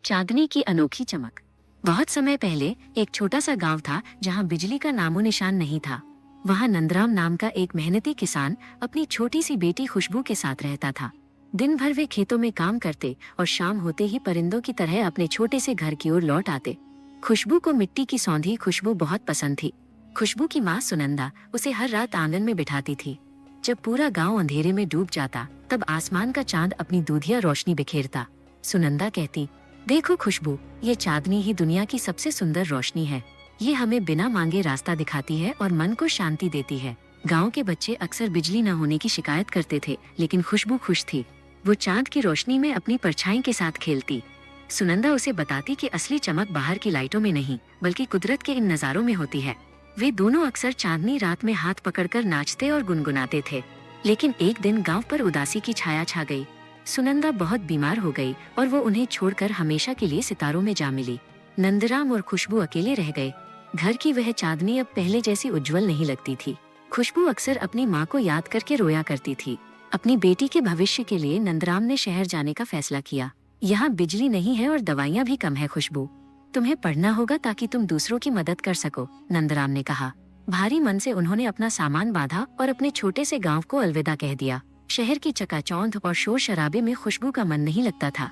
चांदनी की अनोखी चमक। बहुत समय पहले एक छोटा सा गांव था जहां बिजली का नामो निशान नहीं था। वहां नंदराम नाम का एक मेहनती किसान अपनी छोटी सी बेटी खुशबू के साथ रहता था। दिन भर वे खेतों में काम करते और शाम होते ही परिंदों की तरह अपने छोटे से घर की ओर लौट आते। खुशबू को मिट्टी की सौंधी खुशबू बहुत पसंद थी। खुशबू की माँ सुनंदा उसे हर रात आंगन में बिठाती थी। जब पूरा गांव अंधेरे में डूब जाता तब आसमान का चांद अपनी दूधिया रोशनी बिखेरता। सुनंदा कहती, देखो खुशबू, ये चांदनी ही दुनिया की सबसे सुंदर रोशनी है। ये हमें बिना मांगे रास्ता दिखाती है और मन को शांति देती है। गांव के बच्चे अक्सर बिजली न होने की शिकायत करते थे, लेकिन खुशबू खुश थी। वो चांद की रोशनी में अपनी परछाई के साथ खेलती। सुनंदा उसे बताती कि असली चमक बाहर की लाइटों में नहीं, बल्कि कुदरत के इन नजारों में होती है। वे दोनों अक्सर चांदनी रात में हाथ पकड़कर नाचते और गुनगुनाते थे। लेकिन एक दिन गांव पर उदासी की छाया छा गई। सुनंदा बहुत बीमार हो गई और वो उन्हें छोड़कर हमेशा के लिए सितारों में जा मिली। नंदराम और खुशबू अकेले रह गए। घर की वह चांदनी अब पहले जैसी उज्जवल नहीं लगती थी। खुशबू अक्सर अपनी माँ को याद करके रोया करती थी। अपनी बेटी के भविष्य के लिए नंदराम ने शहर जाने का फैसला किया। यहाँ बिजली नहीं है और दवाइयाँ भी कम है खुशबू। तुम्हें पढ़ना होगा ताकि तुम दूसरों की मदद कर सको, नंदराम ने कहा। भारी मन से उन्होंने अपना सामान बांधा और अपने छोटे से गांव को अलविदा कह दिया। शहर की चकाचौंध और शोर शराबे में खुशबू का मन नहीं लगता था।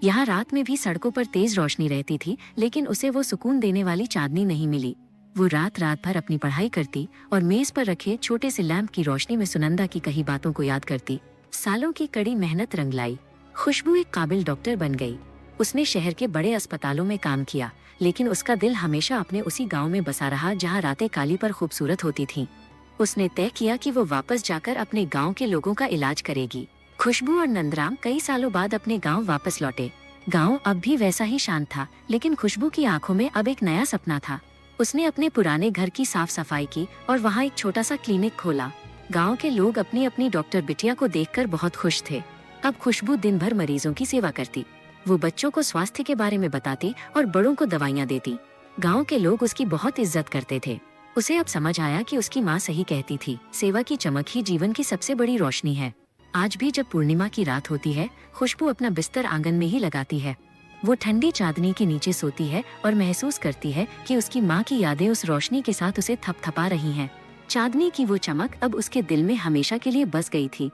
यहाँ रात में भी सड़कों पर तेज रोशनी रहती थी, लेकिन उसे वो सुकून देने वाली चांदनी नहीं मिली। वो रात रात भर अपनी पढ़ाई करती और मेज पर रखे छोटे से लैंप की रोशनी में सुनंदा की कही बातों को याद करती। सालों की कड़ी मेहनत रंग लाई। खुशबू एक काबिल डॉक्टर बन गई। उसने शहर के बड़े अस्पतालों में काम किया, लेकिन उसका दिल हमेशा अपने उसी गांव में बसा रहा जहां रातें काली पर खूबसूरत होती थीं। उसने तय किया कि वो वापस जाकर अपने गांव के लोगों का इलाज करेगी। खुशबू और नंदराम कई सालों बाद अपने गांव वापस लौटे। गांव अब भी वैसा ही शांत था, लेकिन खुशबू की आंखों में अब एक नया सपना था। उसने अपने पुराने घर की साफ सफाई की और वहाँ एक छोटा सा क्लिनिक खोला। गाँव के लोग अपनी अपनी डॉक्टर बिटिया को देखकर बहुत खुश थे। अब खुशबू दिन भर मरीजों की सेवा करती। वो बच्चों को स्वास्थ्य के बारे में बताती और बड़ों को दवाइयाँ देती। गांव के लोग उसकी बहुत इज्जत करते थे। उसे अब समझ आया कि उसकी माँ सही कहती थी, सेवा की चमक ही जीवन की सबसे बड़ी रोशनी है। आज भी जब पूर्णिमा की रात होती है, खुशबू अपना बिस्तर आंगन में ही लगाती है। वो ठंडी चांदनी के नीचे सोती है और महसूस करती है कि उसकी माँ की यादें उस रोशनी के साथ उसे थपथपा रही हैं। चांदनी की वो चमक अब उसके दिल में हमेशा के लिए बस गई थी।